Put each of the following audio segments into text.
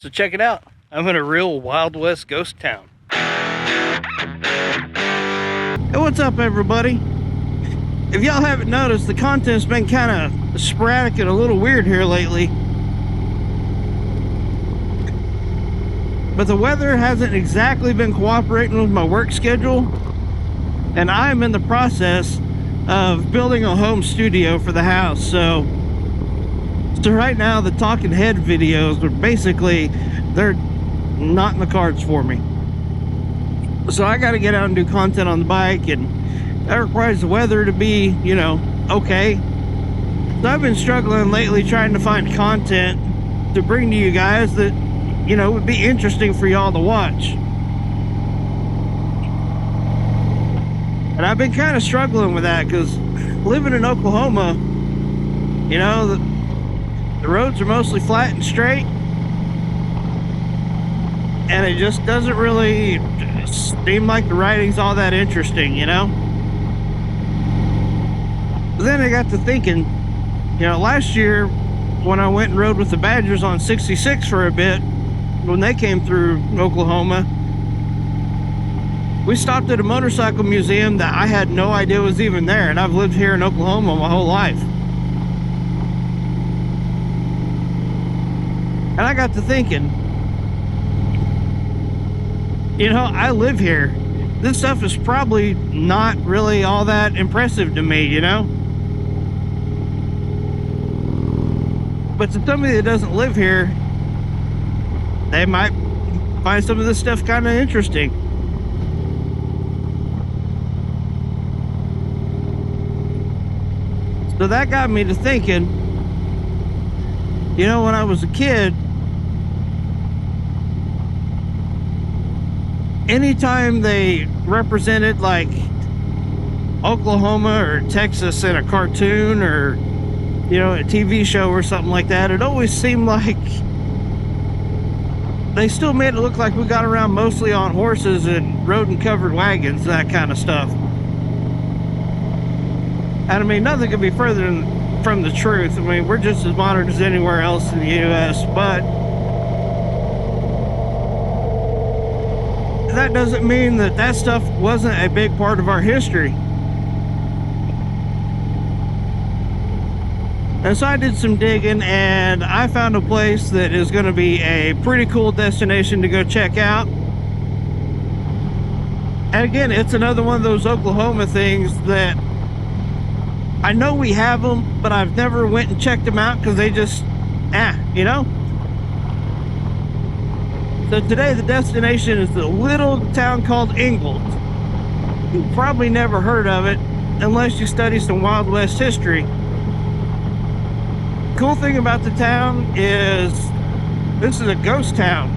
So check it out. I'm in a real Wild West ghost town. Hey, what's up, everybody? If y'all haven't noticed, the content's been kind of sporadic and a little weird here lately. But the weather hasn't exactly been cooperating with my work schedule, and I'm in the process of building a home studio for the house. So right now, the talking head videos are basically, they're not in the cards for me. So I got to get out and do content on the bike, and that requires the weather to be, okay. So I've been struggling lately trying to find content to bring to you guys that, would be interesting for y'all to watch. And I've been kind of struggling with that because living in Oklahoma, the roads are mostly flat and straight, and it just doesn't really seem like the riding's all that interesting, But then I got to thinking, last year when I went and rode with the Badgers on 66 for a bit, when they came through Oklahoma, we stopped at a motorcycle museum that I had no idea was even there, and I've lived here in Oklahoma my whole life. And I got to thinking, I live here. This stuff is probably not really all that impressive to me, But to somebody that doesn't live here, they might find some of this stuff kind of interesting. So that got me to thinking, when I was a kid, anytime they represented like Oklahoma or Texas in a cartoon or, a TV show or something like that, it always seemed like they still made it look like we got around mostly on horses and rode in covered wagons, that kind of stuff. And I mean, nothing could be further from the truth. I mean, we're just as modern as anywhere else in the U.S., but that doesn't mean that stuff wasn't a big part of our history. And so I did some digging, and I found a place that is going to be a pretty cool destination to go check out. And again, it's another one of those Oklahoma things that I know we have them, but I've never went and checked them out because they just, So today the destination is the little town called Ingalls. You've probably never heard of it unless you study some Wild West history. Cool thing about the town is this is a ghost town.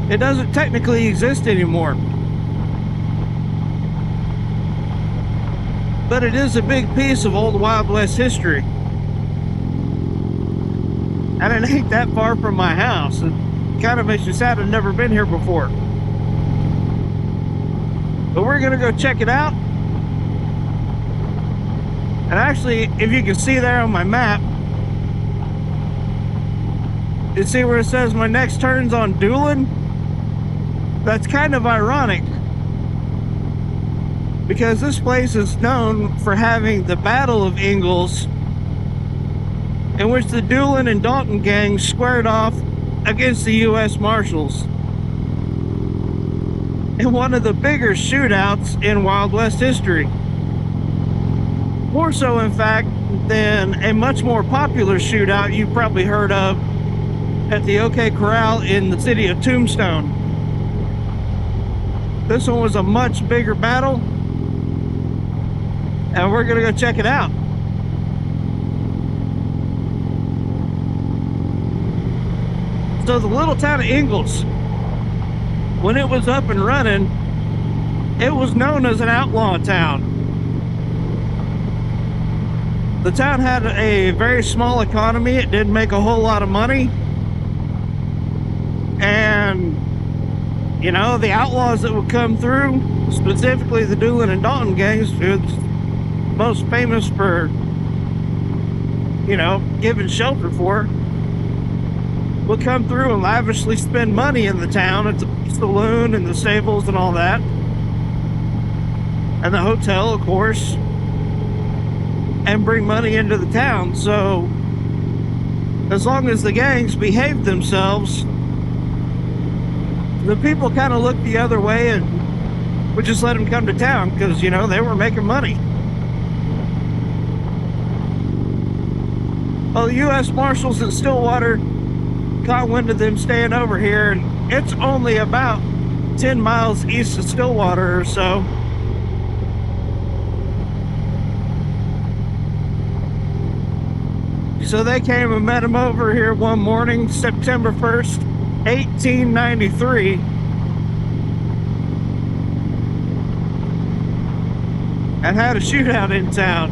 It doesn't technically exist anymore, but it is a big piece of old Wild West history, and it ain't that far from my house. It kind of makes me sad I've never been here before, but we're gonna go check it out. And actually, if you can see there on my map, you see where it says my next turn's on Doolin? That's kind of ironic, because this place is known for having the Battle of Ingalls, in which the Doolin and Dalton gangs squared off against the U.S. Marshals in one of the bigger shootouts in Wild West history. More so, in fact, than a much more popular shootout you've probably heard of at the OK Corral in the city of Tombstone. This one was a much bigger battle, and we're gonna go check it out. So the little town of Ingalls, when it was up and running, it was known as an outlaw town. The town had a very small economy. It didn't make a whole lot of money. And, the outlaws that would come through, specifically the Doolin and Dalton gangs, who's most famous for, giving shelter for, would come through and lavishly spend money in the town at the saloon and the stables and all that. And the hotel, of course. And bring money into the town. So as long as the gangs behaved themselves, the people kind of looked the other way and would just let them come to town because, you know, they were making money. Well, the U.S. Marshals in Stillwater caught wind of them staying over here, and it's only about 10 miles east of Stillwater or so. So they came and met him over here one morning, September 1st, 1893. And had a shootout in town.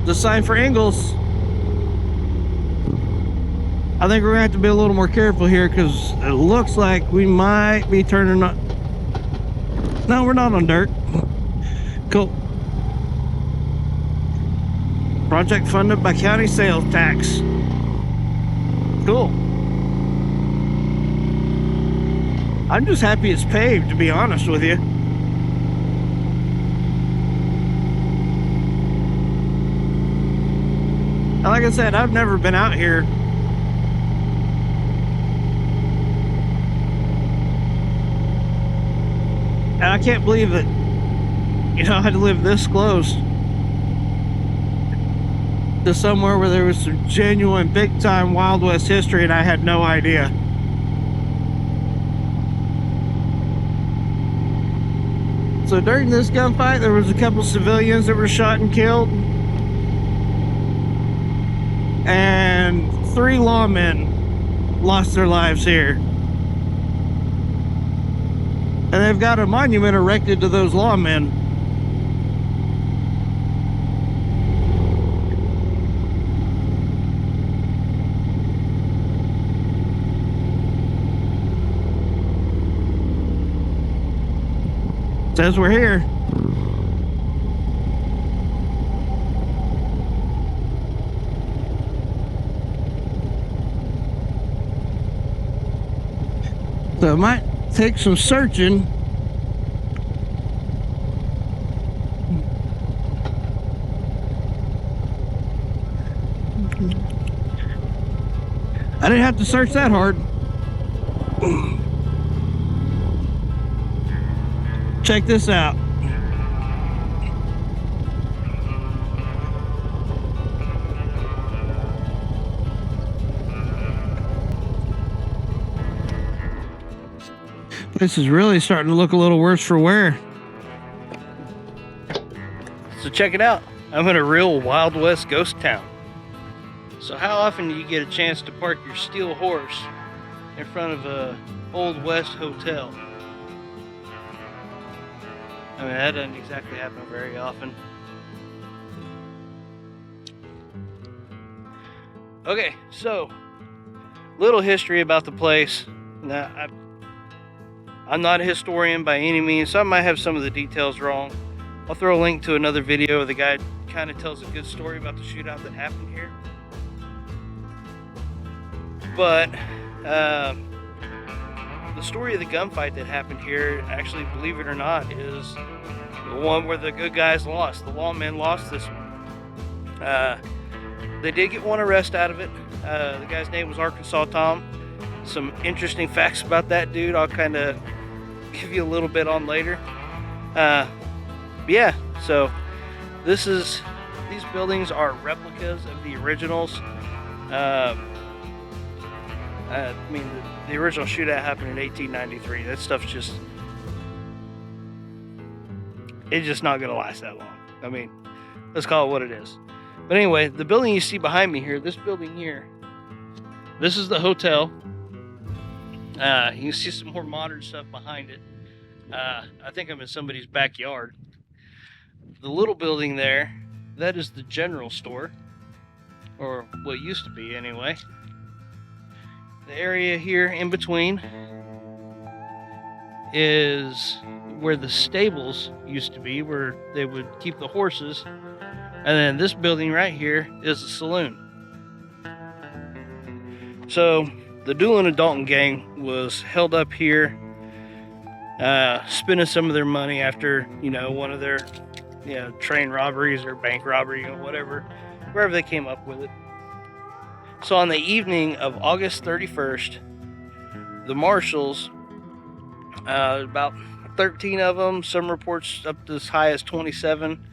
The sign for Ingalls. I think we're gonna have to be a little more careful here because it looks like we might be turning on. No, we're not on dirt. Cool. Project funded by county sales tax. Cool. I'm just happy it's paved, to be honest with you. And like I said, I've never been out here. And I can't believe that, you know, I had to live this close to somewhere where there was some genuine big-time Wild West history and I had no idea. So during this gunfight, there was a couple civilians that were shot and killed. And 3 lawmen lost their lives here. And they've got a monument erected to those lawmen. Says we're here. So it might take some searching. I didn't have to search that hard. Check this out. This is really starting to look a little worse for wear. So check it out. I'm in a real Wild West ghost town. So how often do you get a chance to park your steel horse in front of a Old West hotel? I mean, that doesn't exactly happen very often. Okay, so little history about the place. Now, I'm not a historian by any means, so I might have some of the details wrong. I'll throw a link to another video. The guy kind of tells a good story about the shootout that happened here. But the story of the gunfight that happened here, actually, believe it or not, is the one where the good guys lost. The lawmen lost this one. They did get one arrest out of it. The guy's name was Arkansas Tom. Some interesting facts about that dude I'll kind of give you a little bit on later. Yeah, so these buildings are replicas of the originals. I mean, the original shootout happened in 1893. That stuff's just, it's just not going to last that long. I mean, let's call it what it is. But anyway, the building you see behind me here, this building here, this is the hotel. You can see some more modern stuff behind it. I think I'm in somebody's backyard. The little building there, that is the general store, or what used to be anyway. The area here in between is where the stables used to be, where they would keep the horses. And then this building right here is the saloon. So the Doolin and Dalton gang was held up here, spending some of their money after, one of their, train robberies or bank robbery or whatever, wherever they came up with it. So on the evening of August 31st, the marshals, about 13 of them, some reports up to as high as 27,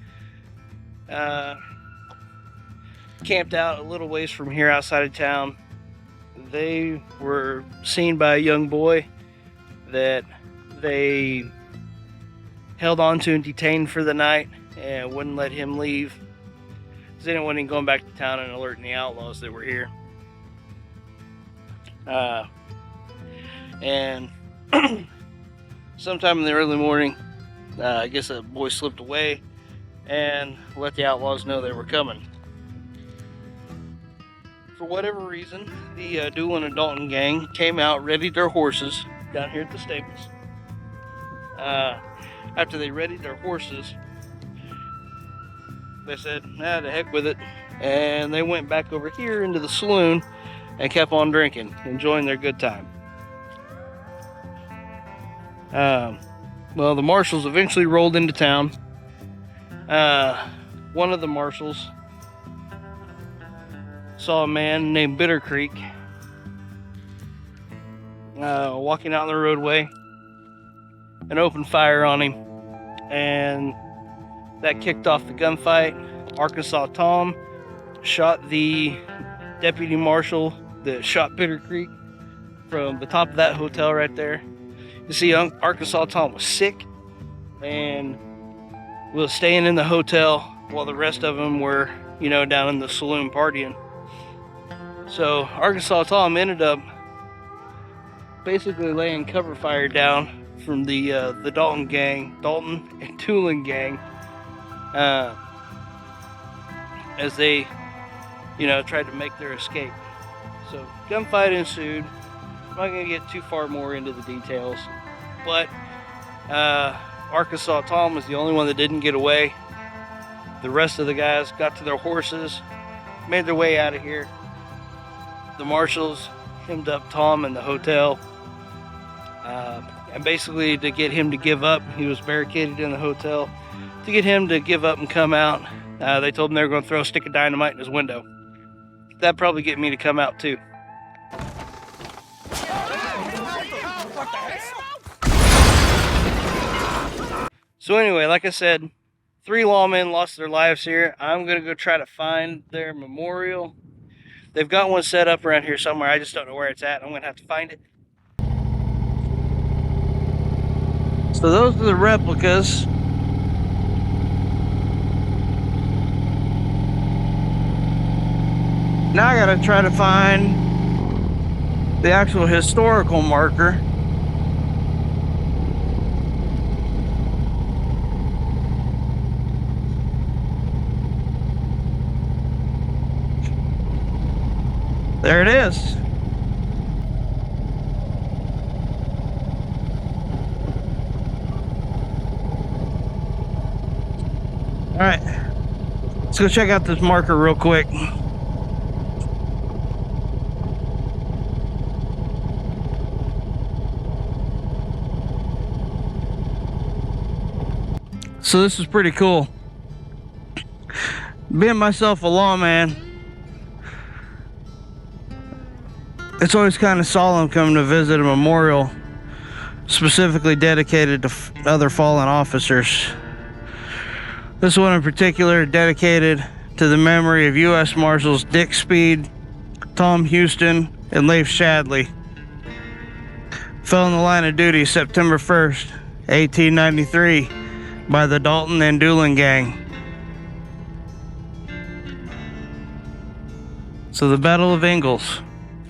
camped out a little ways from here outside of town. They were seen by a young boy that they held on to and detained for the night and wouldn't let him leave, because they didn't want him going back to town and alerting the outlaws that were here. And sometime in the early morning, I guess a boy slipped away and let the outlaws know they were coming. For whatever reason, the Doolin and Dalton gang came out, readied their horses down here at the stables. After they readied their horses, they said, "Nah, the heck with it," and they went back over here into the saloon and kept on drinking, enjoying their good time. Well, the marshals eventually rolled into town. One of the marshals saw a man named Bitter Creek walking out on the roadway and opened fire on him, and that kicked off the gunfight. Arkansas Tom shot the deputy marshal that shot Bitter Creek from the top of that hotel right there. You see, Arkansas Tom was sick and was staying in the hotel while the rest of them were, down in the saloon partying. So Arkansas Tom ended up basically laying cover fire down from the Dalton and Doolin gang, as they, tried to make their escape. So gunfight ensued. I'm not going to get too far more into the details, but Arkansas Tom was the only one that didn't get away. The rest of the guys got to their horses, made their way out of here. The marshals hemmed up Tom in the hotel, and basically to get him to give up, he was barricaded in the hotel. To get him to give up and come out, they told him they were going to throw a stick of dynamite in his window. That'd probably get me to come out too. So anyway, like I said, 3 lawmen lost their lives here. I'm going to go try to find their memorial. They've got one set up around here somewhere. I just don't know where it's at. I'm going to have to find it. So those are the replicas. Now I got to try to find the actual historical marker. There it is. All right, let's go check out this marker real quick. So this is pretty cool. Being myself a lawman, it's always kind of solemn coming to visit a memorial specifically dedicated to other fallen officers. This one in particular dedicated to the memory of U.S. Marshals Dick Speed, Tom Houston, and Leif Shadley. Fell in the line of duty September 1st, 1893 by the Dalton and Doolin gang. So the Battle of Ingalls.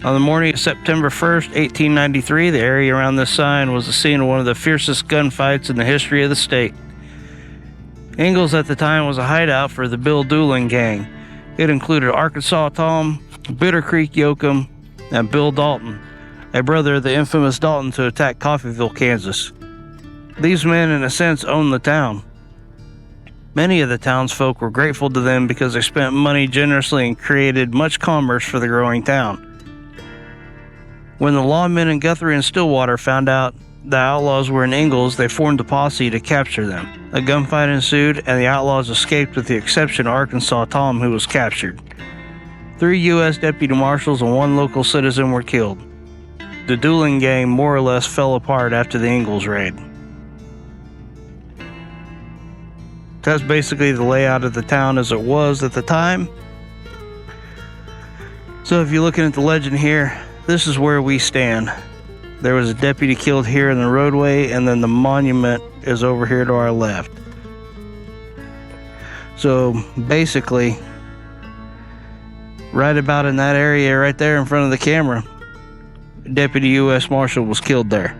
On the morning of September 1st, 1893, the area around this sign was the scene of one of the fiercest gunfights in the history of the state. Ingalls at the time was a hideout for the Bill Doolin gang. It included Arkansas Tom, Bitter Creek Yoakum, and Bill Dalton, a brother of the infamous Dalton to attack Coffeyville, Kansas. These men, in a sense, owned the town. Many of the townsfolk were grateful to them because they spent money generously and created much commerce for the growing town. When the lawmen in Guthrie and Stillwater found out the outlaws were in Ingalls, they formed a posse to capture them. A gunfight ensued, and the outlaws escaped with the exception of Arkansas Tom, who was captured. 3 U.S. deputy marshals and 1 local citizen were killed. The dueling gang more or less fell apart after the Ingalls raid. That's basically the layout of the town as it was at the time. So if you're looking at the legend here, this is where we stand. There was a deputy killed here in the roadway, and then the monument is over here to our left. So basically, right about in that area right there in front of the camera, Deputy U.S. Marshal was killed there.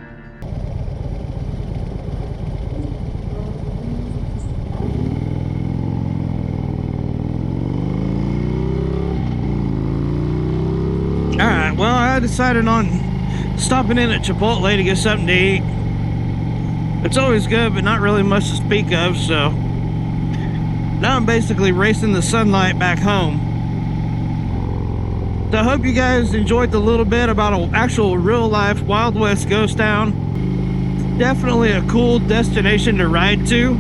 Alright, well, I decided on stopping in at Chipotle to get something to eat. It's always good, but not really much to speak of, so now I'm basically racing the sunlight back home. So I hope you guys enjoyed the little bit about an actual real-life Wild West ghost town. Definitely a cool destination to ride to.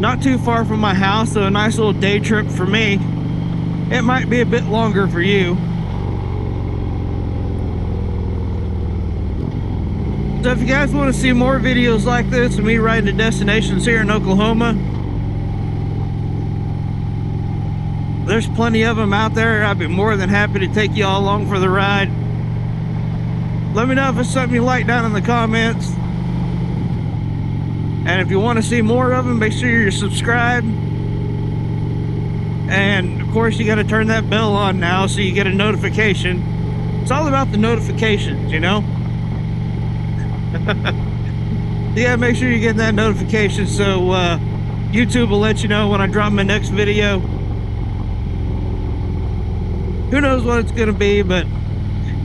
Not too far from my house, so a nice little day trip for me. It might be a bit longer for you. So if you guys want to see more videos like this of me riding to destinations here in Oklahoma, there's plenty of them out there. I'd be more than happy to take you all along for the ride. Let me know if it's something you like down in the comments. And if you want to see more of them, make sure you're subscribed. And of course, you got to turn that bell on now so you get a notification. It's all about the notifications, you know? Yeah, make sure you get that notification so YouTube will let you know when I drop my next video. Who knows what it's going to be, but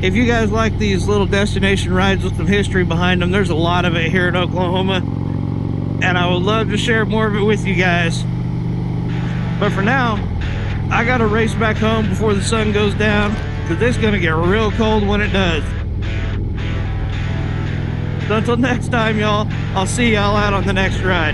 if you guys like these little destination rides with some history behind them, there's a lot of it here in Oklahoma, and I would love to share more of it with you guys. But for now, I got to race back home before the sun goes down, because it's going to get real cold when it does. So until next time, y'all, I'll see y'all out on the next ride.